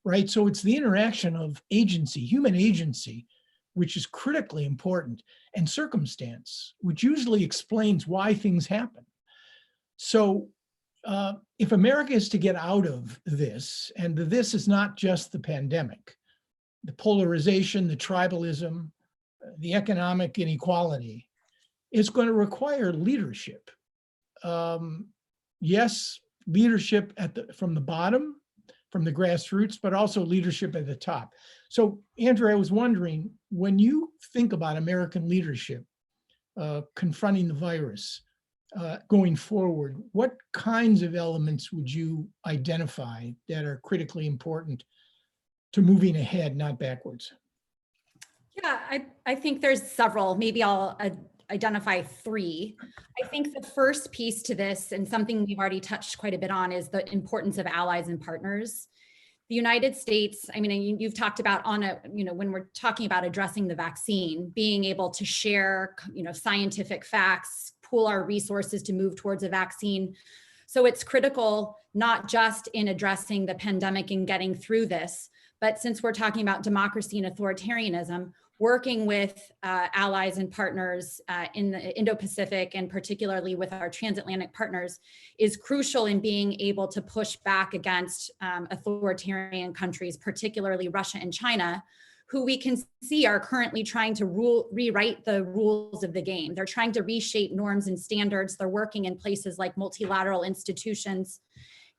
S1: right? So it's the interaction of agency, human agency, which is critically important, and circumstance, which usually explains why things happen. So if America is to get out of this, and this is not just the pandemic, the polarization, the tribalism, the economic inequality, it's going to require leadership. Yes, leadership from the bottom, from the grassroots, but also leadership at the top. So, Andrea, I was wondering, when you think about American leadership confronting the virus going forward, what kinds of elements would you identify that are critically important to moving ahead, not backwards?
S3: Yeah, I think there's several. Maybe I'll identify three. I think the first piece to this, and something we've already touched quite a bit on, is the importance of allies and partners. The United States, I mean, you've talked about when we're talking about addressing the vaccine, being able to share, scientific facts, pool our resources to move towards a vaccine. So it's critical, not just in addressing the pandemic and getting through this, but since we're talking about democracy and authoritarianism, working with allies and partners in the Indo-Pacific, and particularly with our transatlantic partners, is crucial in being able to push back against authoritarian countries, particularly Russia and China, who we can see are currently trying to rewrite the rules of the game. They're trying to reshape norms and standards. They're working in places like multilateral institutions.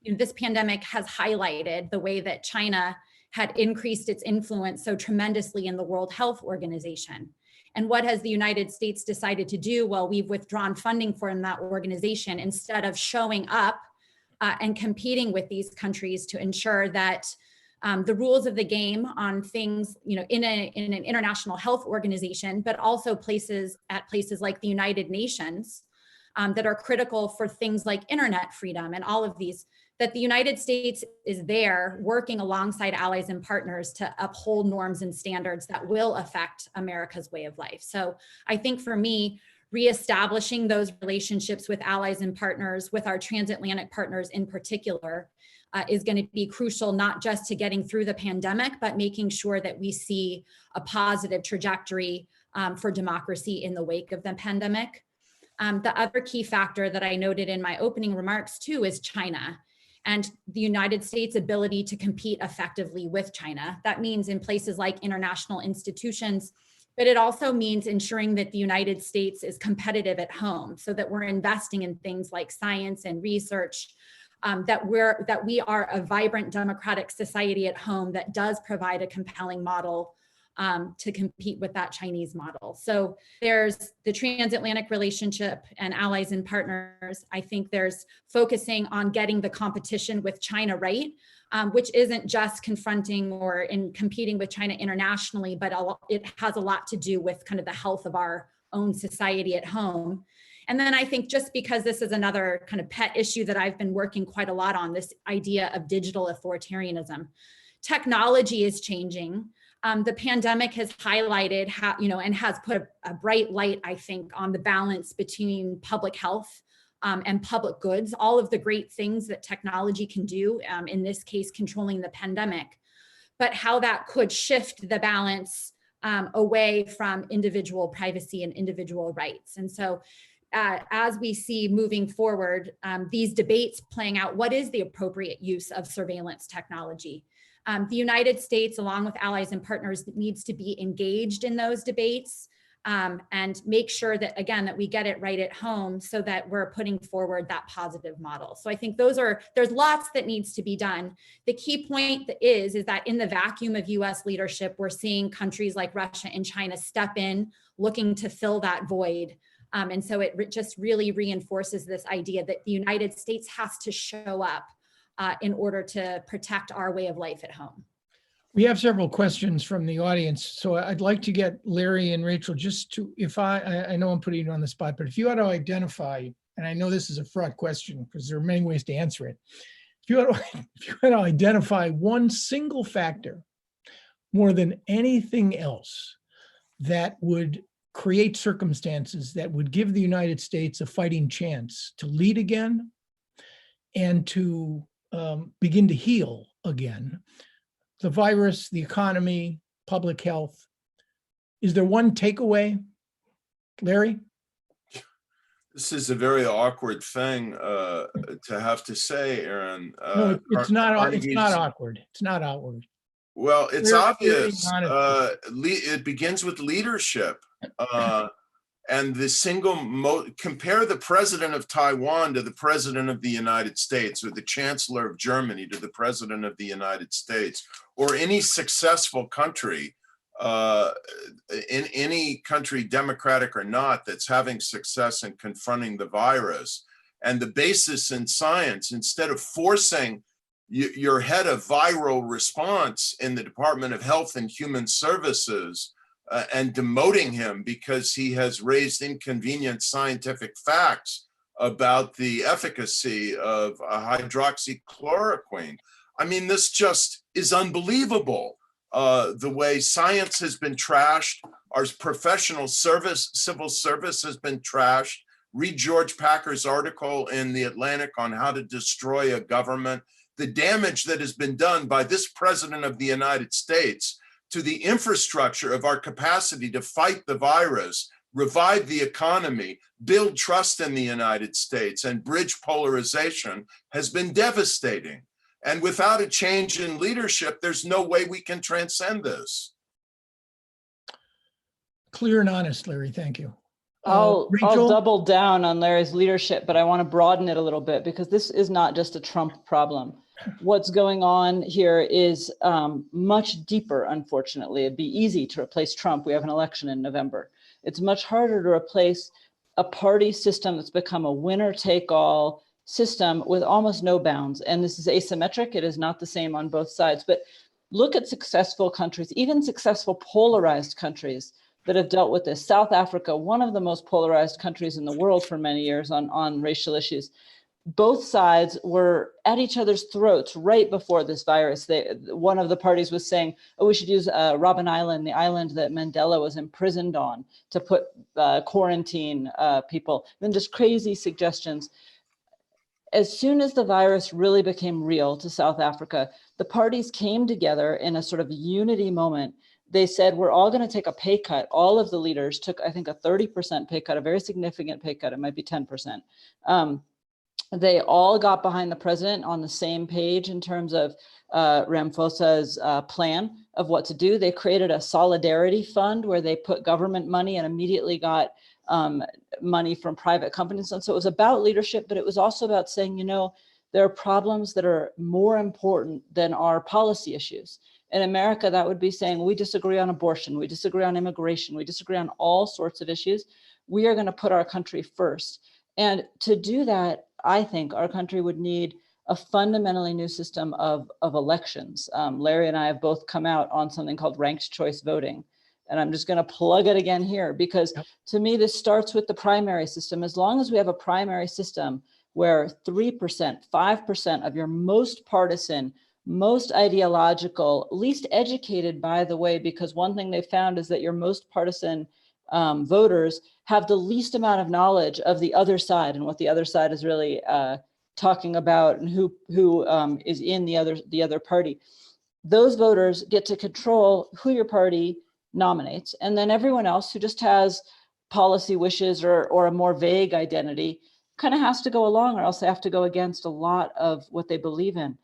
S3: This pandemic has highlighted the way that China had increased its influence so tremendously in the World Health Organization. And what has the United States decided to do? Well, we've withdrawn funding from that organization instead of showing up and competing with these countries to ensure that the rules of the game on things, in an international health organization, but also places like the United Nations that are critical for things like internet freedom and all of these, that the United States is there working alongside allies and partners to uphold norms and standards that will affect America's way of life. So I think for me, reestablishing those relationships with allies and partners, with our transatlantic partners in particular, is going to be crucial, not just to getting through the pandemic, but making sure that we see a positive trajectory for democracy in the wake of the pandemic. The other key factor that I noted in my opening remarks too is China and the United States' ability to compete effectively with China. That means in places like international institutions, but it also means ensuring that the United States is competitive at home, so that we're investing in things like science and research, that we are a vibrant democratic society at home that does provide a compelling model to compete with that Chinese model. So there's the transatlantic relationship and allies and partners. I think there's focusing on getting the competition with China right, which isn't just confronting or in competing with China internationally, but it has a lot to do with kind of the health of our own society at home. And then I think, just because this is another kind of pet issue that I've been working quite a lot on, this idea of digital authoritarianism. Technology is changing. The pandemic has highlighted how, and has put a bright light, I think, on the balance between public health and public goods, all of the great things that technology can do, in this case, controlling the pandemic, but how that could shift the balance away from individual privacy and individual rights. And so as we see moving forward, these debates playing out, what is the appropriate use of surveillance technology? The United States, along with allies and partners, needs to be engaged in those debates and make sure that, again, that we get it right at home so that we're putting forward that positive model. So I think there's lots that needs to be done. The key point is that in the vacuum of US leadership, we're seeing countries like Russia and China step in, looking to fill that void. And so it just really reinforces this idea that the United States has to show up in order to protect our way of life at home.
S1: We have several questions from the audience, so I'd like to get Larry and Rachel just to, I know I'm putting you on the spot, but if you had to identify, and I know this is a fraught question because there are many ways to answer it. If you had to identify one single factor more than anything else that would create circumstances that would give the United States a fighting chance to lead again and to begin to heal again, the virus, the economy, public health. Is there one takeaway, Larry?
S2: This is a very awkward thing to have to say, Aaron.
S1: No, it's not awkward. It's not awkward.
S2: Well, it's
S1: We're
S2: obvious.
S1: being honest.
S2: It begins with leadership. And the compare the president of Taiwan to the president of the United States, or the chancellor of Germany to the president of the United States, or any successful country, in any country, democratic or not, that's having success in confronting the virus. And the basis in science, instead of forcing your head of viral response in the Department of Health and Human Services and demoting him because he has raised inconvenient scientific facts about the efficacy of hydroxychloroquine. I mean, this just is unbelievable. The way science has been trashed, our professional service, civil service has been trashed. Read George Packer's article in The Atlantic on how to destroy a government. The damage that has been done by this president of the United States to the infrastructure of our capacity to fight the virus, revive the economy, build trust in the United States, and bridge polarization has been devastating. And without a change in leadership, there's no way we can transcend this.
S1: Clear and honest, Larry. Thank you.
S4: I'll
S1: Rachel?
S4: double down on Larry's leadership, but I want to broaden it a little bit because this is not just a Trump problem. What's going on here is much deeper, unfortunately. It'd be easy to replace Trump. We have an election in November. It's much harder to replace a party system that's become a winner-take-all system with almost no bounds. And this is asymmetric. It is not the same on both sides. But look at successful countries, even successful polarized countries that have dealt with this. South Africa, one of the most polarized countries in the world for many years on racial issues. Both sides were at each other's throats right before this virus. One of the parties was saying, oh, we should use Robben Island, the island that Mandela was imprisoned on, to put quarantine people. Then just crazy suggestions. As soon as the virus really became real to South Africa, the parties came together in a sort of unity moment. They said, we're all going to take a pay cut. All of the leaders took, I think, a 30% pay cut, a very significant pay cut. It might be 10%. They all got behind the president on the same page in terms of Ramaphosa's plan of what to do. They created a solidarity fund where they put government money and immediately got money from private companies. And so it was about leadership, but it was also about saying, you know, there are problems that are more important than our policy issues. In America, that would be saying, we disagree on abortion, we disagree on immigration, we disagree on all sorts of issues. We are going to put our country first. And to do that, I think our country would need a fundamentally new system of elections. Larry and I have both come out on something called ranked choice voting. And I'm just going to plug it again here because to me, this starts with the primary system. As long as we have a primary system where 3%, 5% of your most partisan, most ideological, least educated, by the way, because one thing they found is that your most partisan voters have the least amount of knowledge of the other side and what the other side is really talking about and who is in the other party. Those voters get to control who your party nominates, and then everyone else who just has policy wishes or a more vague identity kind of has to go along, or else they have to go against a lot of what they believe in.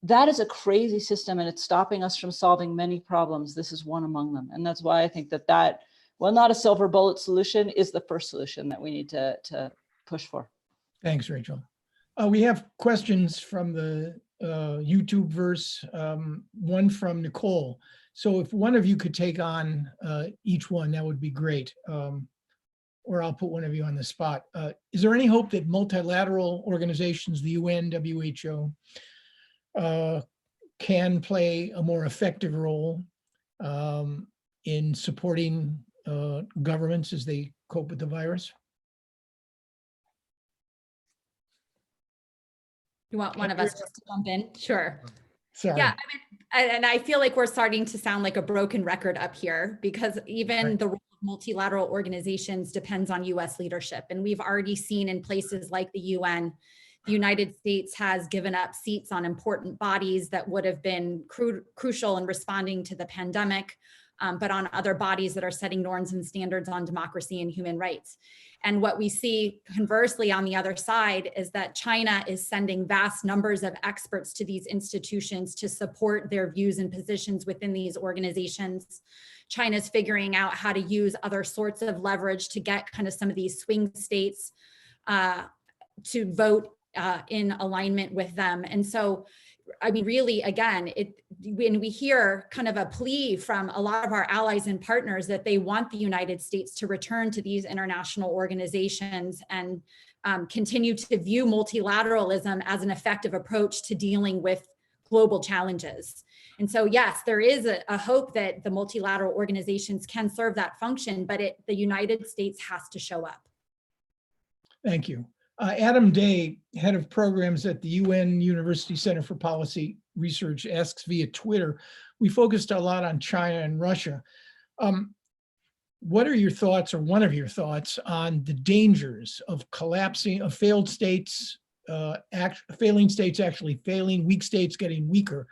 S4: That is a crazy system, and it's stopping us from solving many problems. This is one among them. And that's why I think that, well, not a silver bullet solution, is the first solution that we need to push for.
S1: Thanks, Rachel. We have questions from the YouTube verse, one from Nicole. So if one of you could take on each one, that would be great. Or I'll put one of you on the spot. Is there any hope that multilateral organizations, the UN, WHO, can play a more effective role in supporting governments as they cope with the virus?
S3: You want one of us just to jump in? Sure.
S1: Sorry.
S3: Yeah, I mean, and I feel like we're starting to sound like a broken record up here, because even the role of multilateral organizations depends on US leadership. And we've already seen in places like the UN The United States has given up seats on important bodies that would have been crucial in responding to the pandemic, but on other bodies that are setting norms and standards on democracy and human rights. And what we see conversely on the other side is that China is sending vast numbers of experts to these institutions to support their views and positions within these organizations. China's figuring out how to use other sorts of leverage to get kind of some of these swing states to vote in alignment with them. And so, I mean, really, again, when we hear kind of a plea from a lot of our allies and partners that they want the United States to return to these international organizations and continue to view multilateralism as an effective approach to dealing with global challenges. And so, yes, there is a hope that the multilateral organizations can serve that function, but the United States has to show up.
S1: Thank you. Adam Day, head of programs at the UN University Center for Policy Research, asks via Twitter, we focused a lot on China and Russia. What are your thoughts, or one of your thoughts, on the dangers of collapsing, of failed states, failing states actually failing, weak states getting weaker?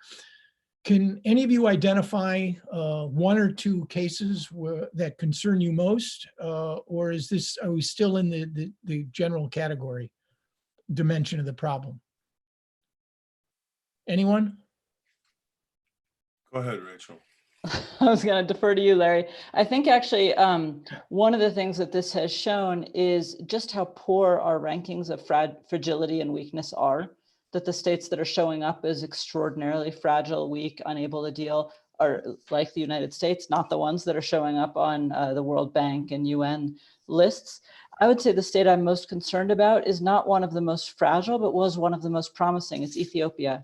S1: Can any of you identify one or two cases that concern you most, or are we still in the general category dimension of the problem? Anyone?
S2: Go ahead, Rachel.
S4: I was going to defer to you, Larry. I think actually one of the things that this has shown is just how poor our rankings of fragility and weakness are. That the states that are showing up as extraordinarily fragile, weak, unable to deal are like the United States, not the ones that are showing up on the World Bank and UN lists. I would say the state I'm most concerned about is not one of the most fragile, but was one of the most promising. It's Ethiopia.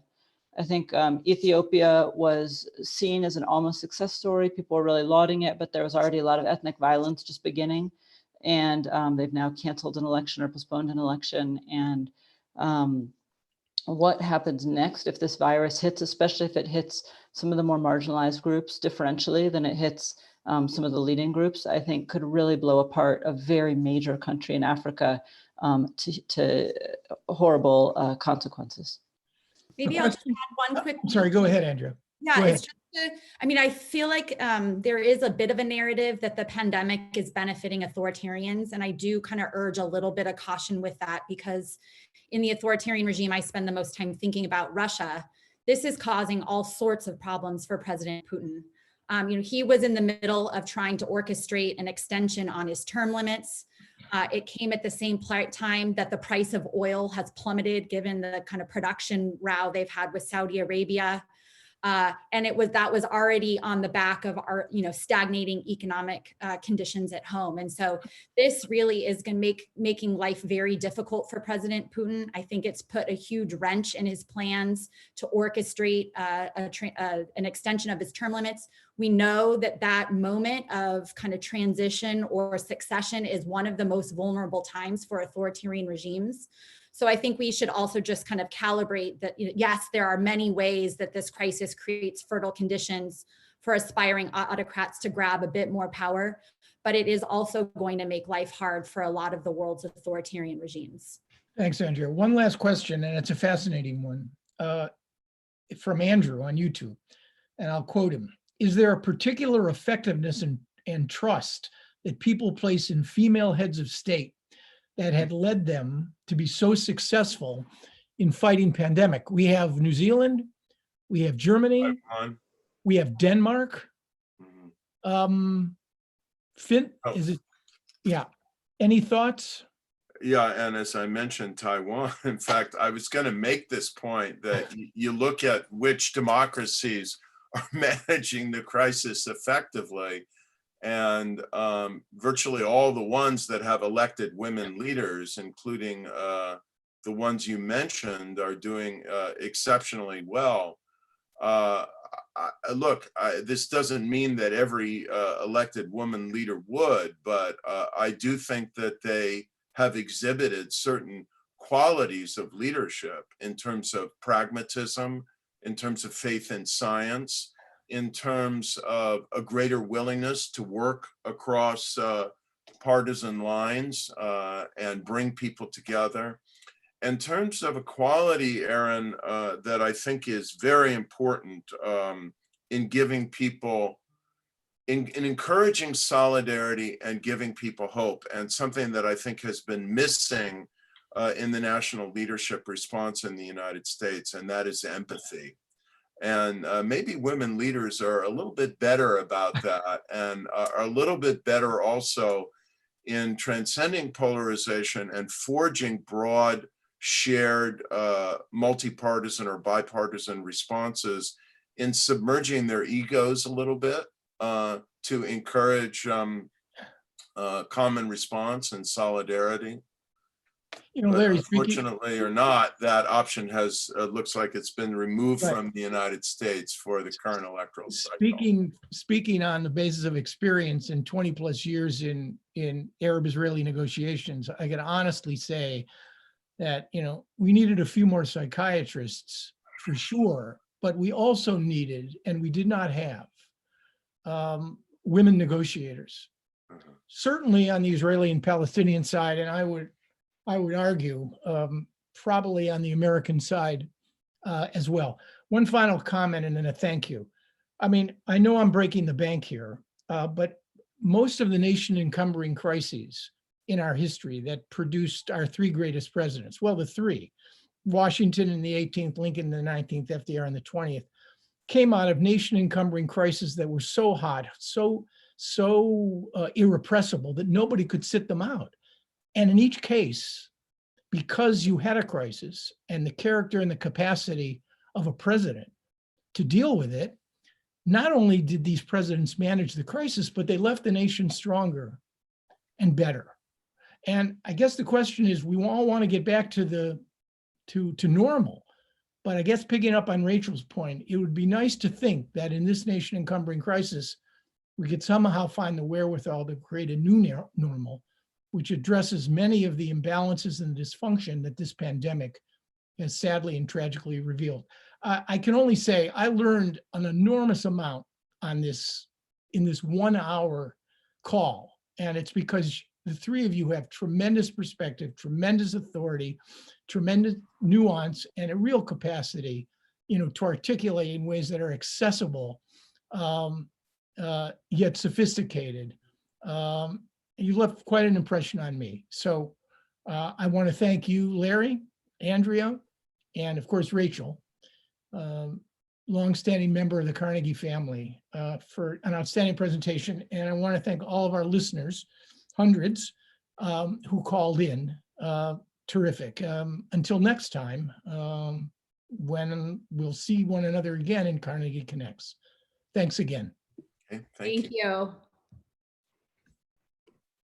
S4: I think Ethiopia was seen as an almost success story. People were really lauding it, but there was already a lot of ethnic violence just beginning. And they've now canceled an election or postponed an election. And what happens next if this virus hits, especially if it hits some of the more marginalized groups differentially than it hits some of the leading groups, I think could really blow apart a very major country in Africa to horrible consequences.
S3: Maybe I'll just add one quick.
S1: Sorry, go ahead, Andrea.
S3: Yeah, it's just, I mean, I feel like there is a bit of a narrative that the pandemic is benefiting authoritarians. And I do kind of urge a little bit of caution with that, because in the authoritarian regime I spend the most time thinking about, Russia, this is causing all sorts of problems for President Putin. He was in the middle of trying to orchestrate an extension on his term limits. It came at the same time that the price of oil has plummeted given the kind of production row they've had with Saudi Arabia. And that was already on the back of our, stagnating economic conditions at home. And so this really is going to making life very difficult for President Putin. I think it's put a huge wrench in his plans to orchestrate an extension of his term limits. We know that moment of kind of transition or succession is one of the most vulnerable times for authoritarian regimes. So I think we should also just kind of calibrate that, yes, there are many ways that this crisis creates fertile conditions for aspiring autocrats to grab a bit more power, but it is also going to make life hard for a lot of the world's authoritarian regimes. Thanks, Andrea. One last question, and it's a fascinating one, from Andrew on YouTube, and I'll quote him. Is there a particular effectiveness and trust that people place in female heads of state that had led them to be so successful in fighting pandemic? We have New Zealand, we have Germany, we have Denmark. Is it? Yeah. Any thoughts?
S2: Yeah, and as I mentioned, Taiwan, in fact, I was going to make this point that you look at which democracies are managing the crisis effectively, and virtually all the ones that have elected women leaders, including the ones you mentioned, are doing exceptionally well. This doesn't mean that every elected woman leader would, but I do think that they have exhibited certain qualities of leadership in terms of pragmatism, in terms of faith in science, in terms of a greater willingness to work across partisan lines and bring people together. in terms of equality, Aaron, that I think is very important in giving people, in encouraging solidarity and giving people hope, and something that I think has been missing in the national leadership response in the United States, and that is empathy. And maybe women leaders are a little bit better about that, and are a little bit better also in transcending polarization and forging broad, shared, multi-partisan or bipartisan responses, in submerging their egos a little bit to encourage common response and solidarity.
S1: You know,
S2: But
S1: Larry,
S2: unfortunately or not, that option has looks like it's been removed
S1: Right.
S2: from the United States for the current electoral cycle.
S1: Speaking on the basis of experience in 20 plus years in Arab-Israeli negotiations, I can honestly say that, you know, we needed a few more psychiatrists for sure, but we also needed, and we did not have, women negotiators. Certainly on the Israeli and Palestinian side, and I would argue probably on the American side as well. One final comment and then a thank you. I mean, I know I'm breaking the bank here, but most of the nation encumbering crises in our history that produced our three greatest presidents, well, the three, Washington in the 18th, Lincoln in the 19th, FDR in the 20th, came out of nation encumbering crises that were so hot, so irrepressible that nobody could sit them out. And in each case, because you had a crisis and the character and the capacity of a president to deal with it, not only did these presidents manage the crisis, but they left the nation stronger and better. And I guess the question is, we all want to get back to normal. But I guess picking up on Rachel's point, it would be nice to think that in this nation encumbering crisis, we could somehow find the wherewithal to create a new normal, which addresses many of the imbalances and dysfunction that this pandemic has sadly and tragically revealed. I can only say I learned an enormous amount on this in this 1 hour call. And it's because the three of you have tremendous perspective, tremendous authority, tremendous nuance, and a real capacity, you know, to articulate in ways that are accessible, yet sophisticated. You left quite an impression on me. So I want to thank you, Larry, Andrea, and of course, Rachel, longstanding member of the Carnegie family, for an outstanding presentation. And I want to thank all of our listeners, hundreds, who called in. Terrific. Until next time, when we'll see one another again in Carnegie Connects. Thanks again.
S2: Okay,
S3: Thank you.